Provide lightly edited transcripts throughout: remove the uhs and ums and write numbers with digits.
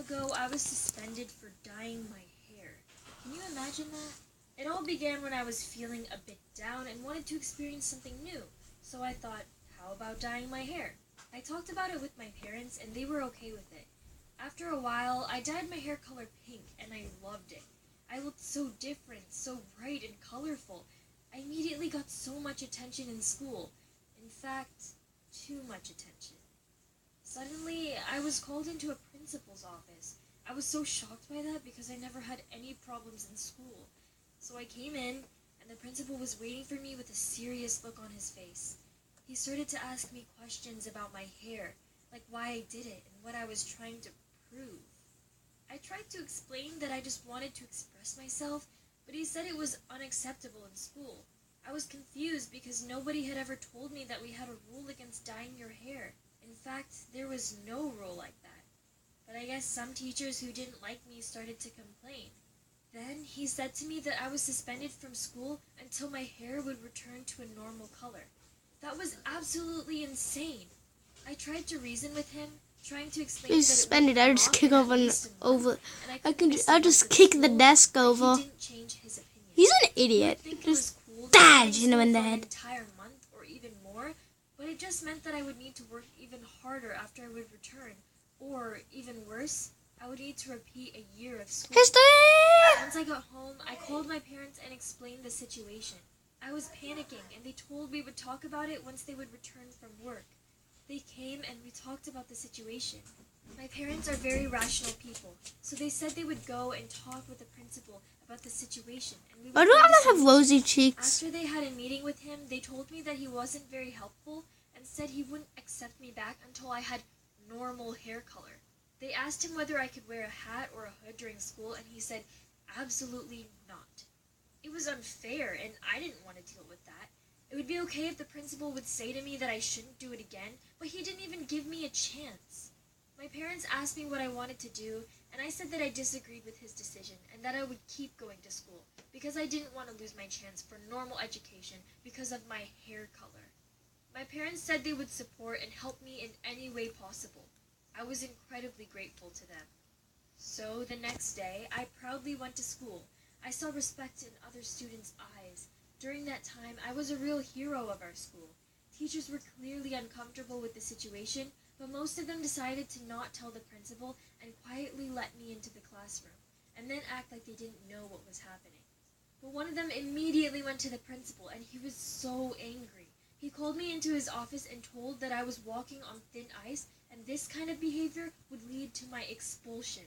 ago, I was suspended for dyeing my hair. Can you imagine that? It all began when I was feeling a bit down and wanted to experience something new. So I thought, how about dyeing my hair? I talked about it with my parents and they were okay with it. After a while, I dyed my hair color pink and I loved it. I looked so different, so bright and colorful. I immediately got so much attention in school. In fact, too much attention. Suddenly, I was called into a principal's office. I was so shocked by that because I never had any problems in school. So I came in, and the principal was waiting for me with a serious look on his face. He started to ask me questions about my hair, like why I did it and what I was trying to prove. I tried to explain that I just wanted to express myself, but he said it was unacceptable in school. I was confused because nobody had ever told me that we had a rule against dyeing your hair. In fact, there was no rule like that. But I guess some teachers who didn't like me started to complain. Then he said to me that I was suspended from school until my hair would return to a normal color. That was absolutely insane. I tried to reason with him, trying to explain He's that suspended. it I'll wasn't just wrong kick and over at and least a over. month, and I'll just miss kick the school, desk but over. he didn't change his opinion. He's an idiot. I think it was cool that Dad, I was you know, in school the for head. an entire month or even more, but it just meant that I would need to work even harder after I would return, or even worse, I would need to repeat a year of school. History! Once I got home, I called my parents and explained the situation. I was panicking, and they told we would talk about it once they would return from work. They came and we talked about the situation. My parents are very rational people, so they said they would go and talk with the principal about the situation. And we would Why do find a I have solution. rosy cheeks? After they had a meeting with him, they told me that he wasn't very helpful and said he wouldn't accept me back until I had normal hair color. They asked him whether I could wear a hat or a hood during school, and he said absolutely not. It was unfair, and I didn't want to deal with that. It would be okay if the principal would say to me that I shouldn't do it again, but he didn't even give me a chance. My parents asked me what I wanted to do, and I said that I disagreed with his decision and that I would keep going to school because I didn't want to lose my chance for normal education because of my hair color. My parents said they would support and help me in any way possible. I was incredibly grateful to them. So the next day, I proudly went to school. I saw respect in other students' eyes. During that time, I was a real hero of our school. Teachers were clearly uncomfortable with the situation, but most of them decided to not tell the principal and quietly let me into the classroom, and then act like they didn't know what was happening. But one of them immediately went to the principal, and he was so angry. He called me into his office and told that I was walking on thin ice, and this kind of behavior would lead to my expulsion.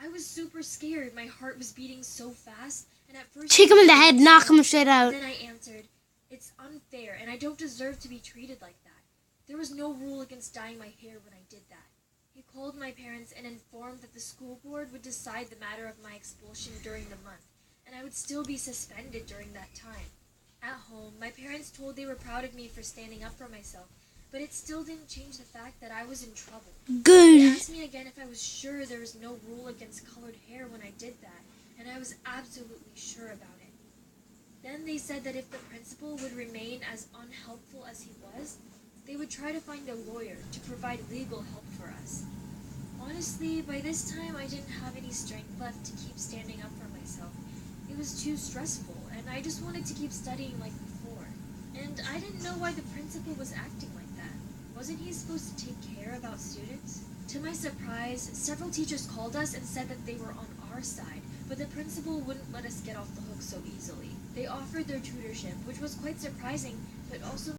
I was super scared. My heart was beating so fast, and at first... Kick him in the head, knock him straight out. Then I answered, "It's unfair, and I don't deserve to be treated like that. There was no rule against dyeing my hair when I did that." He called my parents and informed that the school board would decide the matter of my expulsion during the month, and I would still be suspended during that time. At home, my parents told they were proud of me for standing up for myself, but it still didn't change the fact that I was in trouble. They Good. asked me again if I was sure there was no rule against colored hair when I did that, and I was absolutely sure about it. Then they said that if the principal would remain as unhelpful as he was, they would try to find a lawyer to provide legal help for us. Honestly, by this time I didn't have any strength left to keep standing up for myself. It was too stressful, and I just wanted to keep studying like before. And I didn't know why the principal was acting like that. Wasn't he supposed to take care about students? To my surprise, several teachers called us and said that they were on our side, but the principal wouldn't let us get off the hook so easily. They offered their tutorship, which was quite surprising, but also